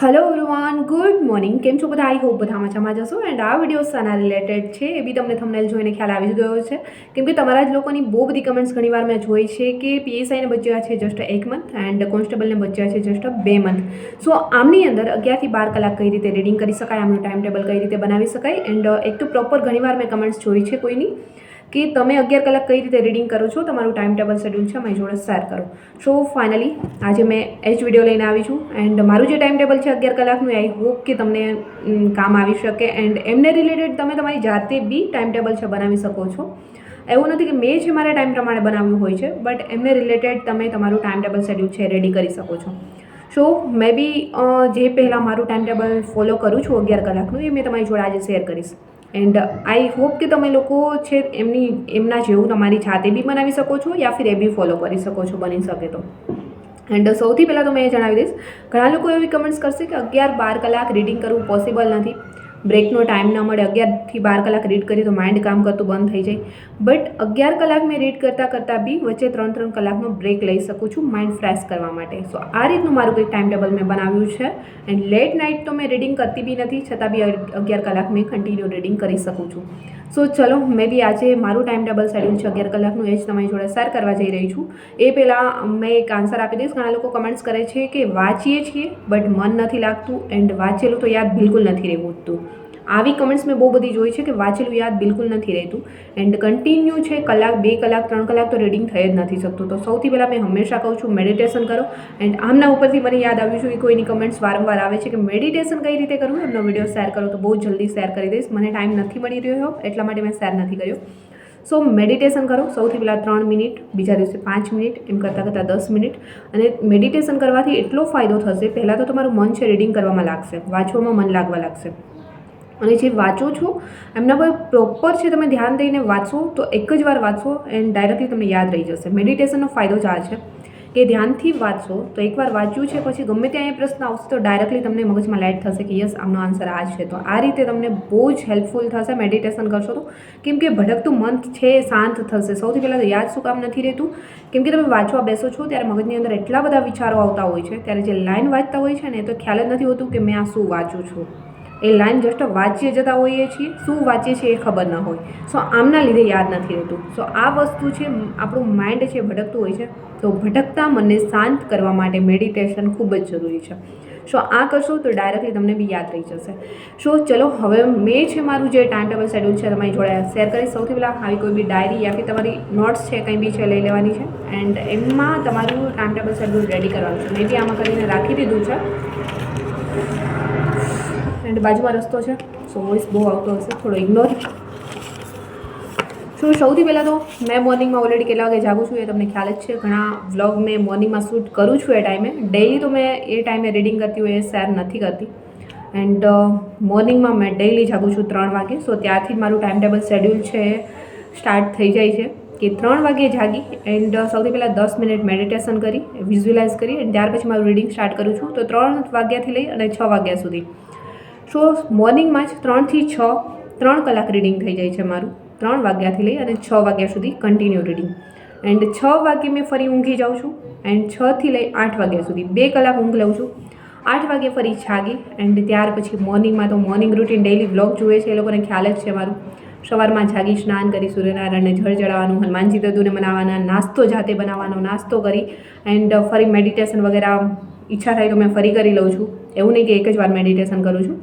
Hello everyone good morning केम छो बधा आई होप बधा मजामां जशो एंड आ विडियो साना रिलेटेड छे ए बी तमने थंबनेल जोईने ख्याल आवी ज गयो छे केम के तमारा ज लोकोनी बहु बधी कमेंट्स घणीवार मैं जोई छे के पीएसआई ने बच्चा छे जस्ट 1 मंथ एंड कोन्स्टेबल ने बच्चा छे जस्ट 2 मंथ। सो आमनी अंदर 11 થી 12 કલાક कई रीते रीडिंग करी शकाय, आमनुं टाइम टेबल कई रीते बनावी शकाय एंड एक तो प्रॉपर घणीवार मैं कमेंट्स जोई छे कोईनी कि તમે 11 કલાક કઈ રીતે રીડિંગ કરો છો, તમારું ટાઈમ ટેબલ શેડ્યુલ છે મારી જોડે શેર કરો। સો ફાઇનલી આજે મેં એ જ વિડીયો લઈને આવી છું એન્ડ મારું જે ટાઈમ ટેબલ છે 11 કલાકનું આઈ હોપ કે તમને કામ આવી શકે એન્ડ એમને રિલેટેડ તમે તમારી જાતે બી ટાઈમ ટેબલ છે બનાવી શકો છો। એવું નથી કે મેં જે મારા ટાઈમ પ્રમાણે બનાવ્યું હોય છે, બટ એમને રિલેટેડ તમે તમારું ટાઈમ ટેબલ શેડ્યુલ છે રેડી કરી શકો છો। સો મેં બી જે પહેલાં મારું ટાઈમ ટેબલ ફોલો કરું છું 11 કલાકનું એ મેં તમારી જોડે આજે શેર કરીશ एंड आई होप कि तमे लोको छे एमना जेवुं तमारी जाते बी बनावी सको छो या फिर ए बी फॉलो करी सको छो बनी सके तो। एंड सौथी पहला तो मैं जणावी दईश, घणा लोको एवी कमेंट्स करशे कि 11-12 कलाक रीडिंग करवुं पॉसिबल नहीं, ब्रेकनो टाइम न मळे, 11 થી 12 कलाक रीड करी तो माइंड काम करतुं बंद थई जाए। बट 11 कलाक में रीड करता करता बी वच्चे 3-3 कलाकनो ब्रेक लई सकूँ छूँ माइंड फ्रेश करवा माटे। सो आ रीतनुं मारुं कंईक टाइम टेबल मैं बनाव्युं छे एंड लेट नाइट तो मैं रीडिंग करती बी नथी, छतां बी 11 कलाक में कंटिन्यू रीडिंग करी सकूँ छूँ। सो चलो मैं बी आज मारू टाइम टेबल शेड्यूल है 11 कलाकનું એ જ તમારી જોડે શેર કરવા જઈ રહી છું। એ પહેલાં મેં એક આન્સર આપી દઈશ। ઘણા લોકો કમેન્ટ્સ કરે છે કે વાંચીએ છીએ બટ મન નથી લાગતું એન્ડ વાંચેલું તો યાદ બિલકુલ નથી રહેતું। આવી કમેન્ટ્સ મેં બહુ બધી જોઈ છે કે વાંચેલું યાદ બિલકુલ નથી રહેતું એન્ડ કન્ટિન્યુ છે કલાક 2 કલાક 3 કલાક તો રીડિંગ થઈ જ નથી શકતું। તો સૌથી પહેલાં મેં હંમેશા કહું છું મેડિટેશન કરો એન્ડ આમના ઉપરથી મને યાદ આવ્યું છે કે કોઈની કમેન્ટ્સ વારંવાર આવે છે કે મેડિટેશન કઈ રીતે કરવું, એમનો વિડીયો શેર કરો તો બહુ જલ્દી શેર કરી દઈશ। મને ટાઈમ નથી મળી રહ્યો એટલા માટે મેં શેર નથી કર્યો। સો મેડિટેશન કરો સૌથી પહેલાં 3 મિનિટ, બીજા દિવસે 5 મિનિટ, એમ કરતાં કરતાં 10 મિનિટ। અને મેડિટેશન કરવાથી એટલો ફાયદો થશે, પહેલાં તો તમારું મન છે રીડિંગ કરવામાં લાગશે, વાંચવામાં મન લાગવા લાગશે અને જે વાંચો છો એમના પર પ્રોપર છે તમે ધ્યાન દઈને વાંચો તો એક જ વાર વાંચો એન્ડ ડાયરેક્ટલી તમને યાદ રહી જશે। મેડિટેશનનો ફાયદો જ આ છે કે ધ્યાનથી વાંચો તો એકવાર વાંચ્યું છે પછી ગમે ત્યાં એ પ્રશ્ન આવશે તો ડાયરેક્ટલી તમને મગજમાં લાઇટ થશે કે યસ આમનો આન્સર આ જ છે। તો આ રીતે તમને બહુ જ હેલ્પફુલ થશે મેડિટેશન કરશો તો, કેમ કે ભટકતું મન છે શાંત થશે। સૌથી પહેલાં તો યાદ શું કામ નથી રહેતું, કેમ કે તમે વાંચવા બેસો છો ત્યારે મગજની અંદર એટલા બધા વિચારો આવતા હોય છે, ત્યારે જે લાઈન વાંચતા હોય છે ને એ તો ખ્યાલ જ નથી હોતું કે મેં આ શું વાંચું છું। એ લાઈન જસ્ટ વાંચીએ જતા હોઈએ છીએ, શું વાંચીએ છીએ એ ખબર ન હોય। સો આમના લીધે યાદ નથી રહેતું। સો આ વસ્તુ છે આપણું માઇન્ડ છે ભટકતું હોય છે, તો ભટકતા મનને શાંત કરવા માટે મેડિટેશન ખૂબ જ જરૂરી છે। સો આ કરશો તો ડાયરેક્ટલી તમને બી યાદ રહી જશે। સો ચલો હવે મેં છે મારું જે ટાઈમ ટેબલ શેડ્યુલ છે તમારી જોડે શેર કરીશ। સૌથી પહેલાં આવી કોઈ બી ડાયરી યા ફિર તમારી નોટ્સ છે કંઈ બી છે લઈ લેવાની છે એન્ડ એમાં તમારું ટાઈમ ટેબલ શેડ્યુલ રેડી કરવાનું છે। મેં બી આમાં કરીને રાખી દીધું છે એન્ડ બાજુમાં રસ્તો છે સો વોઇસ બહુ આવતો હશે, થોડો ઇગ્નોર। સો સૌથી પહેલાં તો મેં મોર્નિંગમાં ઓલરેડી કેટલા વાગે જાગું છું એ તમને ખ્યાલ જ છે, ઘણા વ્લોગ મેં મોર્નિંગમાં શૂટ કરું છું એ ટાઈમે। ડેઇલી તો મેં એ ટાઈમે રીડિંગ કરતી હોય એ શેર નથી કરતી એન્ડ મોર્નિંગમાં મેં ડેઇલી જાગું છું 3 વાગે। સો ત્યારથી જ મારું ટાઈમ ટેબલ શેડ્યુલ છે સ્ટાર્ટ થઈ જાય છે કે 3 વાગે જાગી એન્ડ સૌથી પહેલાં 10 મિનિટ મેડિટેશન કરી, વિઝ્યુલાઇઝ કરી એન્ડ ત્યાર પછી મારું રીડિંગ સ્ટાર્ટ કરું છું તો 3 વાગ્યાથી લઈ અને 6 વાગ્યા સુધી। સો મોર્નિંગમાં જ 3 થી 6 3 કલાક રીડિંગ થઈ જાય છે મારું, 3 વાગ્યાથી લઈ અને 6 વાગ્યા સુધી કન્ટિન્યુ રીડિંગ એન્ડ 6 વાગે મેં ફરી ઊંઘી જાઉં છું એન્ડ 6 થી લઈ 8 વાગ્યા સુધી 2 કલાક ઊંઘ લઉં છું। 8 વાગે ફરી જાગી એન્ડ ત્યાર પછી મોર્નિંગમાં તો મોર્નિંગ રૂટીન ડેઇલી વ્લોગ જુએ છે એ લોકોને ખ્યાલ જ છે મારું। સવારમાં જાગી સ્નાન કરી સૂર્યનારાયણને જળ ચડાવવાનું, હનુમાનજી દાદુને મનાવવાના, નાસ્તો જાતે બનાવવાનો, નાસ્તો કરી એન્ડ ફરી મેડિટેશન વગેરે ઈચ્છા થાય તો મેં ફરી કરી લઉં છું, એવું નહીં કે એક જ વાર મેડિટેશન કરું છું।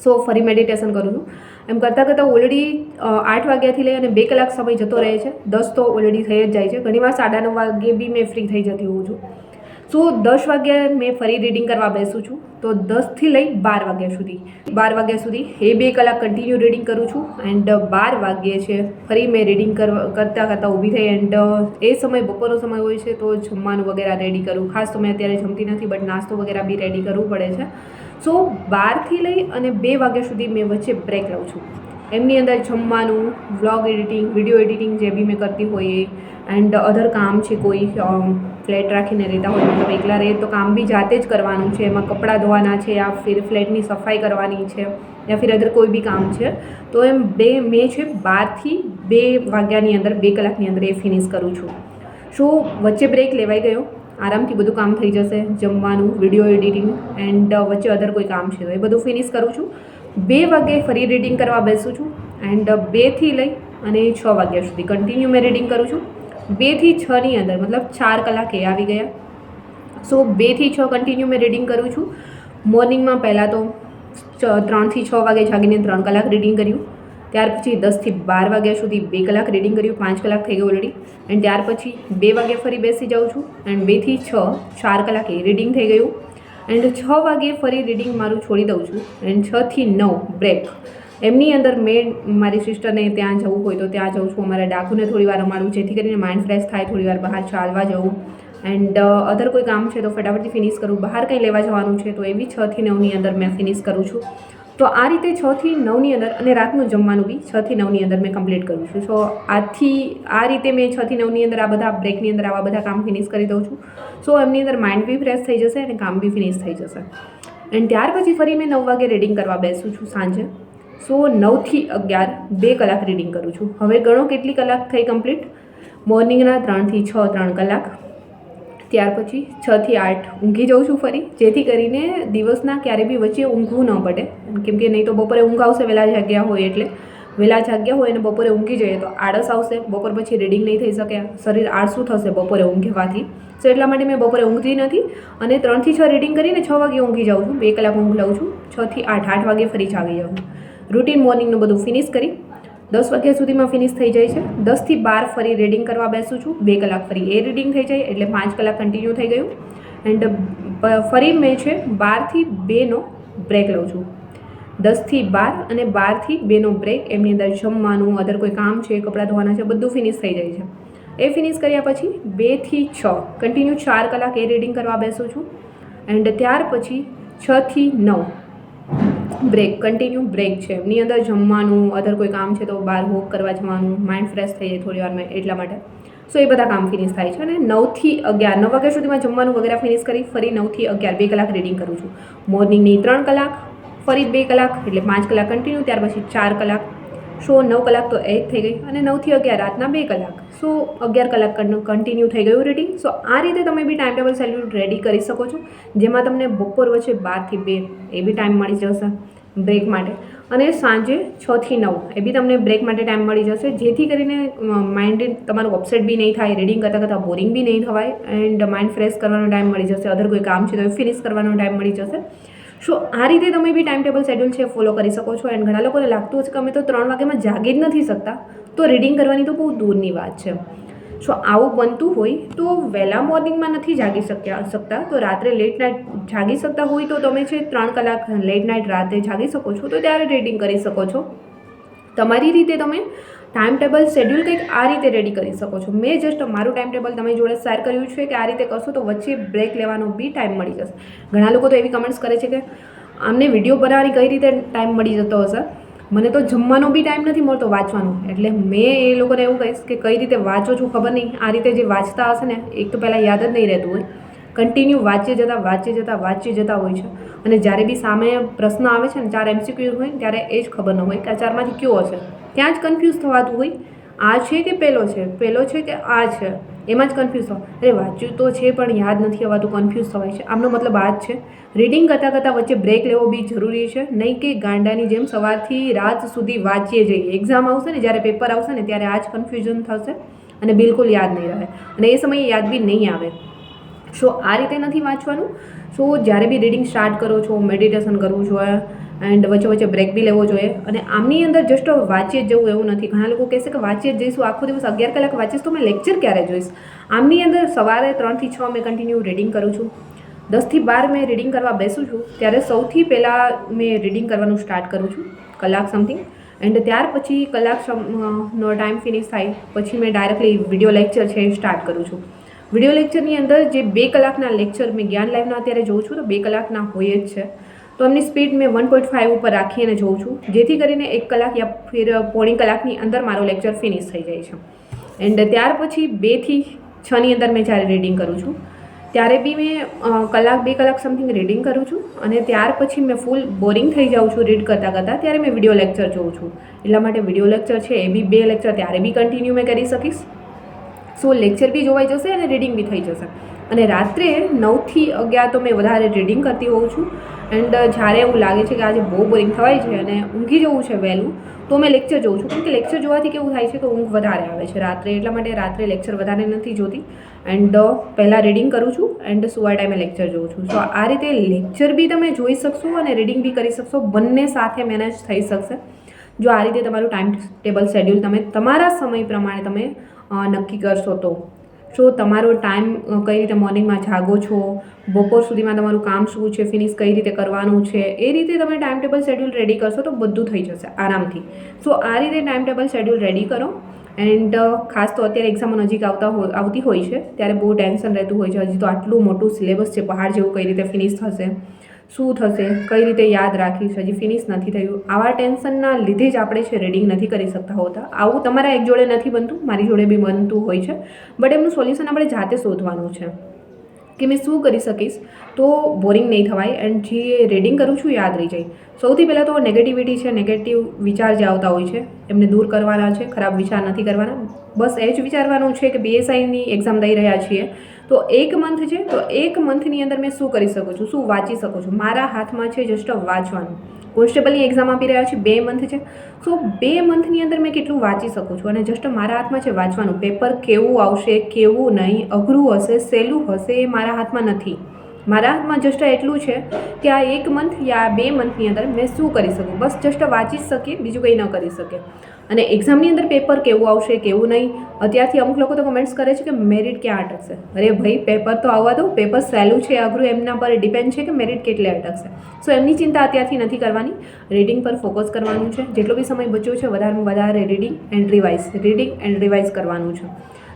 સો ફરી મેડિટેશન કરું છું એમ કરતાં કરતાં ઓલરેડી 8 વાગ્યાથી લઈ અને 2 કલાક સમય જતો રહે છે, 10 તો ઓલરેડી થઈ જ જાય છે। ઘણીવાર 9:30 વાગે બી મેં ફ્રી થઈ જતી હોઉં છું। સો 10 વાગ્યે મેં ફરી રીડિંગ કરવા બેસું છું તો 10 થી લઈ 12 વાગ્યા સુધી 12 વાગ્યા સુધી એ 2 કલાક કન્ટિન્યુ રીડિંગ કરું છું એન્ડ 12 વાગ્યે છે ફરી મેં રીડિંગ કરતાં કરતાં ઊભી થઈ એન્ડ એ સમય બપોરનો સમય હોય છે તો જમવાનું વગેરે રેડી કરું। ખાસ તો મેં અત્યારે જમતી નથી બટ નાસ્તો વગેરે બી રેડી કરવું પડે છે। સો 12 થી લઈ અને 2 વાગ્યા સુધી મેં વચ્ચે બ્રેક લઉં છું। એમની અંદર જમવાનું, વ્લોગ એડિટિંગ, વિડીયો એડિટિંગ જે બી મેં કરતી હોય એ એન્ડ અધર કામ છે, કોઈ ફ્લેટ રાખીને રહેતા હોય મતલબ એકલા રહે તો કામ બી જાતે જ કરવાનું છે, એમાં કપડાં ધોવાના છે યા ફિર ફ્લેટની સફાઈ કરવાની છે યા ફિર અધર કોઈ બી કામ છે તો એમ મેં છે 12 થી 2 વાગ્યાની અંદર 2 કલાકની અંદર એ ફિનિશ કરું છું। સો વચ્ચે બ્રેક લેવાઈ ગયો આરામથી બધું કામ થઈ જશે, જમવાનું, વિડીયો એડિટિંગ એન્ડ વચ્ચે અધર કોઈ કામ છે તો એ બધું ફિનિશ કરું છું. 2 વાગે ફરી રીડિંગ કરવા બેસું છું એન્ડ 2થી લઈ અને 6 વાગ્યા સુધી કન્ટિન્યુ મેં રીડિંગ કરું છું. 2 થી 6ની અંદર મતલબ 4 કલાક એ આવી ગયા. સો 2 થી 6 કન્ટિન્યુ મેં રીડિંગ કરું છું. મોર્નિંગમાં પહેલાં તો 3 થી 6 વાગે જાગીને 3 કલાક રીડિંગ કર્યું. ત્યાર પછી 10 થી 12 વાગ્યા સુધી 2 કલાક રીડિંગ કર્યું, 5 કલાક થઈ ગયું ઓલરેડી. એન્ડ ત્યાર પછી 2 વાગે ફરી બેસી જાઉં છું એન્ડ 2 થી 6 4 કલાક એ રીડિંગ થઈ ગયું. એન્ડ 6 વાગે ફરી રીડિંગ મારું છોડી દઉં છું એન્ડ 6 થી 9 બ્રેક. એમની અંદર મેં મારી સિસ્ટરને ત્યાં જવું હોય તો ત્યાં જાઉં છું. અમારા ડાકુને થોડી વાર રમાડું જેથી કરીને માઇન્ડ ફ્રેશ થાય, થોડી વાર બહાર ચાલવા જવું એન્ડ અધર કોઈ કામ છે તો ફટાફટથી ફિનિશ કરું. બહાર કંઈ લેવા જવાનું છે તો એ બી 6 થી 9ની અંદર મેં ફિનિશ કરું છું. તો આ રીતે 6 થી 9ની અંદર અને રાતનું જમવાનું બી 6 થી 9ની અંદર મેં કમ્પ્લીટ કરું છું. સો આ રીતે મેં 6 થી 9ની અંદર આ બધા બ્રેકની અંદર આવા બધા કામ ફિનિશ કરી દઉં છું. સો એમની અંદર માઇન્ડ બી ફ્રેશ થઈ જશે અને કામ બી ફિનિશ થઈ જશે. એન્ડ ત્યાર પછી ફરી મેં 9 વાગે રીડિંગ કરવા બેસું છું સાંજે. સો 9 થી 11 2 કલાક રીડિંગ કરું છું. હવે ગણો કેટલી કલાક થઈ કમ્પ્લીટ. મોર્નિંગના 3 થી 6 3 કલાક. ત્યાર પછી 6 થી 8 ઊંઘી જાઉં છું ફરી, જેથી કરીને દિવસના ક્યારે બી વચ્ચે ઊંઘવું ન પડે. કેમ કે નહીં તો બપોરે ઊંઘ આવશે, વહેલા જાગ્યા હોય એટલે વહેલા જાગ્યા હોય અને બપોરે ઊંઘી જઈએ તો આળસ આવશે, બપોર પછી રીડિંગ નહીં થઈ શકે, શરીર આળસું થશે બપોરે ઊંઘવાથી. સો એટલા માટે મેં બપોરે ઊંઘતી નથી અને 3 થી 6 રીડિંગ કરીને 6 વાગે ઊંઘી જાઉં છું. 2 કલાક ઊંઘ લઉં છું. 6 થી 8 વાગે ફરી જાગી જાઉં છું. રૂટીન મોર્નિંગનું બધું ફિનિશ કરી 10 વાગ્યા સુધીમાં ફિનિશ થઈ જાય છે. 10 થી 12 ફરી રીડિંગ કરવા બેસું છું. 2 કલાક ફરી એ રીડિંગ થઈ જાય એટલે 5 કલાક કન્ટિન્યુ થઈ ગયું. એન્ડ ફરી મેં છે 12 થી 2નો બ્રેક લઉં છું. 10 થી 12 અને 12 થી 2નો બ્રેક. એમની અંદર જમવાનું, અધર કોઈ કામ છે, કપડાં ધોવાના છે, બધું ફિનિશ થઈ જાય છે. એ ફિનિશ કર્યા પછી 2 થી 6 કન્ટિન્યુ 4 કલાક એ રીડિંગ કરવા બેસું છું. એન્ડ ત્યાર પછી 6 થી 9 બ્રેક, કન્ટિન્યુ બ્રેક છે. એમની અંદર જમવાનું, અધર કોઈ કામ છે તો બહાર વોક કરવા જવાનું, માઇન્ડ ફ્રેશ થઈ જાય થોડી વારમાં એટલા માટે. સો એ બધા કામ ફિનિશ થાય છે. અને 9 થી 11 9 વાગ્યા સુધીમાં જમવાનું વગેરે ફિનિશ કરી ફરી 9 થી 11 2 કલાક રીડિંગ કરું છું. મોર્નિંગની 3 કલાક, ફરી 2 કલાક એટલે 5 કલાક કન્ટિન્યુ. ત્યાર પછી 4 કલાક. સો 9 કલાક તો એ જ થઈ ગઈ. અને 9 થી 11 રાતના 2 કલાક. સો 11 કલાક કન્ટિન્યુ થઈ ગયું રીડિંગ. સો આ રીતે તમે બી ટાઈમ ટેબલ શેડ્યુલ રેડી કરી શકો છો, જેમાં તમને બપોર વચ્ચે 12 થી 2 એ બી ટાઈમ મળી જશે બ્રેક માટે. અને સાંજે 6 થી 9 એ બી તમને બ્રેક માટે ટાઈમ મળી જશે, જેથી કરીને માઇન્ડ તમારું અપસેટ બી નહીં થાય, રીડિંગ કરતાં કરતાં બોરિંગ બી નહીં થવાય એન્ડ માઇન્ડ ફ્રેશ કરવાનો ટાઈમ મળી જશે. અધર કોઈ કામ છે તો એ ફિનિશ કરવાનો ટાઈમ મળી જશે. સો આ રીતે તમે બી ટાઈમ ટેબલ શેડ્યુલ છે ફોલો કરી શકો છો. એન્ડ ઘણા લોકોને લાગતું હશે કે અમે તો 3 વાગ્યામાં જાગી જ નથી શકતા, તો રીડિંગ કરવાની તો બહુ દૂરની વાત છે. સો આવું બનતું હોય તો વહેલા મોર્નિંગમાં નથી જાગી શકતા તો રાત્રે લેટ નાઇટ જાગી શકતા હોય તો તમે છે 3 કલાક લેટ નાઇટ રાતે જાગી શકો છો તો ત્યારે રીડિંગ કરી શકો છો. તમારી રીતે તમે ટાઈમ ટેબલ શેડ્યુલ કંઈક આ રીતે રેડી કરી શકો છો. મેં જસ્ટ મારું ટાઈમ ટેબલ તમારી જોડે શેર કર્યું છે કે આ રીતે કરશો તો વચ્ચે બ્રેક લેવાનો બી ટાઈમ મળી જશે. ઘણા લોકો તો એવી કમેન્ટ્સ કરે છે કે આમને વિડીયો બનાવવાની કઈ રીતે ટાઈમ મળી જતો હશે, મને તો જમવાનો બી ટાઈમ નથી મળતો, વાંચવાનું. એટલે મેં એ લોકોને એવું કહીશ કે કઈ રીતે વાંચો છું ખબર નહીં. આ રીતે જે વાંચતા હશે ને, એક તો પહેલાં યાદ જ નહીં રહેતું હોય, કન્ટિન્યુ વાંચી જતા હોય છે. અને જ્યારે બી સામે પ્રશ્ન આવે છે ને, 4 MCQ હોય ને ત્યારે એ જ ખબર ન હોય કે આ 4માંથી કયો હશે. ત્યાં જ કન્ફ્યુઝ થવાતું હોય, આ છે કે પેલો છે કે આ છે, એમાં જ કન્ફ્યુઝ થવા. અરે વાંચ્યું તો છે પણ યાદ નથી આવતું, કન્ફ્યુઝ થવાય છે. આમનો મતલબ આ જ છે. રીડિંગ કરતાં વચ્ચે બ્રેક લેવો બી જરૂરી છે. નહીં કે ગાંડાની જેમ સવારથી રાત સુધી વાંચીએ જઈએ. એક્ઝામ આવશે ને, જ્યારે પેપર આવશે ને ત્યારે આ જ કન્ફ્યુઝન થશે અને બિલકુલ યાદ નહીં રહે અને એ સમયે યાદ બી નહીં આવે. સો આ રીતે નથી વાંચવાનું. સો જ્યારે બી રીડિંગ સ્ટાર્ટ કરો છો, મેડિટેશન કરવું જોઈએ એન્ડ વચ્ચે બ્રેક બી લેવો જોઈએ. અને આમની અંદર જસ્ટ વાંચીએ જ જવું એવું નથી. ઘણા લોકો કહેશે કે વાંચીએ જ જઈશું, આખો દિવસ 11 કલાક વાંચીશ તો મેં લેક્ચર ક્યારે જોઈશ. આમની અંદર સવારે 3 થી 6 મેં કન્ટિન્યુ રીડિંગ કરું છું. 10 થી 12 મેં રીડિંગ કરવા બેસું છું ત્યારે સૌથી પહેલાં મેં રીડિંગ કરવાનું સ્ટાર્ટ કરું છું, કલાક સમથિંગ. એન્ડ ત્યાર પછી નો ટાઈમ ફિનિશ થાય પછી મેં ડાયરેક્ટલી વિડીયો લેક્ચર છે એ સ્ટાર્ટ કરું છું. વિડીયો લેક્ચરની અંદર જે 2 કલાકના લેક્ચર મેં જ્ઞાન લાઈવના અત્યારે જોઉં છું તો 2 કલાકના હોય જ છે. તો એમની સ્પીડ મેં 1.5 ઉપર રાખીને જોઉં છું, જેથી કરીને 1 કલાક યા ફિર પોણી કલાકની અંદર મારો લેક્ચર ફિનિશ થઈ જાય છે. એન્ડ ત્યાર પછી 2 થી 6ની અંદર મેં જ્યારે રીડિંગ કરું છું ત્યારે બી મેં કલાક 2 કલાક સમથિંગ રીડિંગ કરું છું. અને ત્યાર પછી મેં ફૂલ બોરિંગ થઈ જાઉં છું રીડ કરતાં ત્યારે મેં વિડીયો લેક્ચર જોઉં છું. એટલા માટે વિડીયો લેક્ચર છે એ બી 2 લેક્ચર ત્યારે બી કન્ટિન્યુ મેં કરી શકીશ. સો લેક્ચર બી જોવાઈ જશે અને રીડિંગ બી થઈ જશે. અને રાત્રે 9 થી 11 તો મેં વધારે રીડિંગ કરતી હોઉં છું. એન્ડ જ્યારે એવું લાગે છે કે આજે બહુ બોરિંગ થવાય છે અને ઊંઘી જવું છે વહેલું, તો મેં લેક્ચર જોઉં છું. કેમ કે લેક્ચર જોવાથી કેવું થાય છે કે ઊંઘ વધારે આવે છે રાત્રે, એટલા માટે રાત્રે લેક્ચર વધારે નથી જોતી. એન્ડ પહેલાં રીડિંગ કરું છું એન્ડ સુવા ટાઈમે લેક્ચર જોઉં છું. સો આ રીતે લેક્ચર બી તમે જોઈ શકશો અને રીડિંગ બી કરી શકશો, બંને સાથે મેનેજ થઈ શકશે જો આ રીતે તમારું ટાઈમ ટેબલ શેડ્યુલ તમે તમારા સમય પ્રમાણે તમે નક્કી કરશો તો. સો તમારો ટાઈમ કઈ રીતે મોર્નિંગમાં જાગો છો, બપોર સુધીમાં તમારું કામ શું છે, ફિનિશ કઈ રીતે કરવાનું છે, એ રીતે તમે ટાઈમ ટેબલ શેડ્યુલ રેડી કરશો તો બધું થઈ જશે આરામથી. સો આ રીતે ટાઈમ ટેબલ શેડ્યુલ રેડી કરો. એન્ડ ખાસ તો અત્યારે એક્ઝામો નજીક આવતી હોય છે ત્યારે બહુ ટેન્શન રહેતું હોય છે. હજી તો આટલું મોટું સિલેબસ છે, પહાડ જેવું, કઈ રીતે ફિનિશ થશે, શું થશે, કઈ રીતે યાદ રાખીશ, હજી ફિનિશ નથી થયું. આવા ટેન્શનના લીધે જ આપણે છે રીડિંગ નથી કરી શકતા હોતા. આવું તમારા એક જોડે નથી બનતું, મારી જોડે બી બનતું હોય છે. બટ એમનું સોલ્યુશન આપણે જાતે શોધવાનું છે કે મેં શું કરી શકીશ તો બોરિંગ નહીં થવાય એન્ડ જે રીડિંગ કરું છું યાદ રહી જાય. સૌથી પહેલાં તો નેગેટિવિટી છે, નેગેટિવ વિચાર જે આવતા હોય છે એમને દૂર કરવાના છે, ખરાબ વિચાર નથી કરવાના. બસ એ જ વિચારવાનું છે કે PSIની એક્ઝામ દઈ રહ્યા છીએ તો 1 મંથ છે, તો 1 મંથની અંદર મેં શું કરી શકું છું, શું વાંચી શકું છું. મારા હાથમાં છે જસ્ટ વાંચવાનું. કોન્સ્ટેબલની એક્ઝામ આપી રહ્યા છે, 2 મંથ છે, સો 2 મંથની અંદર મેં કેટલું વાંચી શકું છું અને જસ્ટ મારા હાથમાં છે વાંચવાનું. પેપર કેવું આવશે, કેવું નહીં, અઘરું હશે, સહેલું હશે, એ મારા હાથમાં નથી. મારા હાથમાં જસ્ટ એટલું છે કે આ 1 મંથ યા 2 મંથની અંદર મેં શું કરી શકું, બસ જસ્ટ વાંચી જ શકીએ, બીજું કંઈ ન કરી શકે. અને એક્ઝામની અંદર પેપર કેવું આવશે, કેવું નહીં. અત્યારથી અમુક લોકો તો કમેન્ટ્સ કરે છે કે મેરિટ ક્યાં અટકશે. અરે ભાઈ, પેપર તો આવવા દો. પેપર સહેલું છે, અઘરું, એમના પર ડિપેન્ડ છે કે મેરિટ કેટલે અટકશે. સો એમની ચિંતા અત્યારથી નથી કરવાની, રીડિંગ પર ફોકસ કરવાનું છે. જેટલો બી સમય બચ્યો છે વધારેમાં વધારે રીડિંગ એન્ડ રિવાઇઝ કરવાનું છે.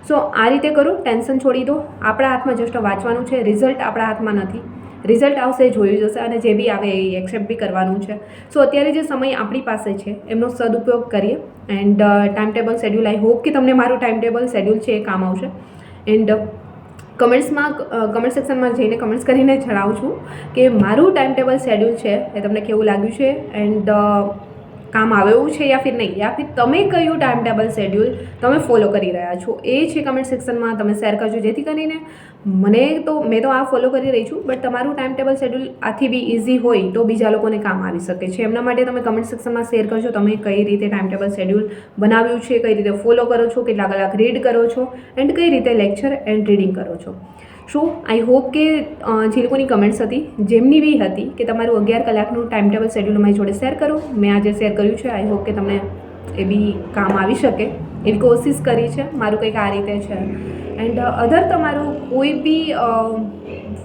સો આ રીતે કરો, ટેન્શન છોડી દો. આપણા હાથમાં જસ્ટ વાંચવાનું છે, રિઝલ્ટ આપણા હાથમાં નથી. રિઝલ્ટ આવશે એ જોયું જશે અને જે બી આવે એ એક્સેપ્ટ બી કરવાનું છે. સો અત્યારે જે સમય આપણી પાસે છે એમનો સદુપયોગ કરીએ. End time table schedule, I hope કે તમને મારું ટાઈમ ટેબલ શેડ્યુલ છે એ કામ આવશે. એન્ડ કમેન્ટ સેક્શનમાં જઈને કમેન્ટ્સ કરીને જણાવું છું કે મારું ટાઈમ ટેબલ શેડ્યુલ છે એ તમને કેવું લાગ્યું છે એન્ડ કામ આવે એવું છે યા ફિર નહીં, યા ફિર તમે કયું ટાઈમ ટેબલ શેડ્યુલ તમે ફોલો કરી રહ્યા છો એ છે કમેન્ટ સેક્શનમાં તમે શેર કરજો. જેથી કરીને મેં તો આ ફોલો કરી રહી છું, બટ તમારું ટાઈમ ટેબલ શેડ્યુલ આથી બી ઇઝી હોય તો બીજા લોકોને કામ આવી શકે છે. એમના માટે તમે કમેન્ટ સેક્શનમાં શેર કરજો તમે કઈ રીતે ટાઈમ ટેબલ શેડ્યુલ બનાવ્યું છે, કઈ રીતે ફોલો કરો છો, કેટલા કલાક રીડ કરો છો એન્ડ કઈ રીતે લેક્ચર એન્ડ રીડિંગ કરો છો. સો આઈ હોપ કે જે લોકોની કમેન્ટ્સ હતી, જેમની બી હતી, કે તમારું 11 કલાકનું ટાઈમ ટેબલ શેડ્યુલ અમારી જોડે શેર કરો. મેં આજે શેર કર્યું છે, આઈ હોપ કે તમને એ બી કામ આવી શકે એવી કોશિશ કરી છે. મારું કંઈક આ રીતે છે. એન્ડ અધર તમારું કોઈ બી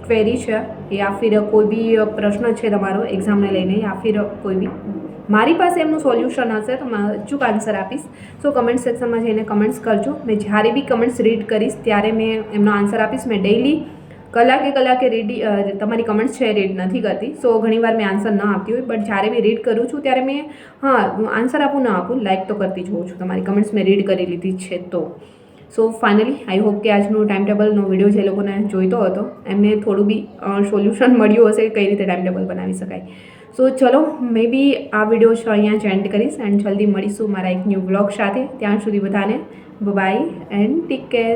ક્વેરી છે યા ફિર કોઈ બી પ્રશ્ન છે તમારો એક્ઝામને લઈને યા ફિર કોઈ બી, મારી પાસે એમનું સોલ્યુશન હશે તો હું અચૂક આન્સર આપીશ. સો કમેન્ટ સેક્શનમાં જઈને કમેન્ટ્સ કરજો. મેં જ્યારે બી કમેન્ટ્સ રીડ કરીશ ત્યારે મેં એમનો આન્સર આપીશ. મેં ડેઇલી કલાકે તમારી કમેન્ટ્સ છે રીડ નથી કરતી. સો ઘણીવાર મેં આન્સર ન આપતી હોય, બટ જ્યારે બી રીડ કરું છું ત્યારે મેં આન્સર આપું ન આપું, લાઇક તો કરતી જોઉં છું. તમારી કમેન્ટ્સ મેં રીડ કરી લીધી છે તો. સો ફાઇનલી આઈ હોપ કે આજનો ટાઈમ ટેબલનો વિડીયો જે લોકોને જોઈતો હતો એમને થોડું બી સોલ્યુશન મળ્યું હશે કઈ રીતે ટાઈમ ટેબલ બનાવી શકાય. સો ચલો, મે બી આ વિડીયો છે અહીંયા જ એન્ડ કરીશ એન્ડ જલ્દી મળીશું મારા એક ન્યૂ વ્લોગ સાથે. ત્યાં સુધી બધાને બાય એન્ડ ટેક કેર.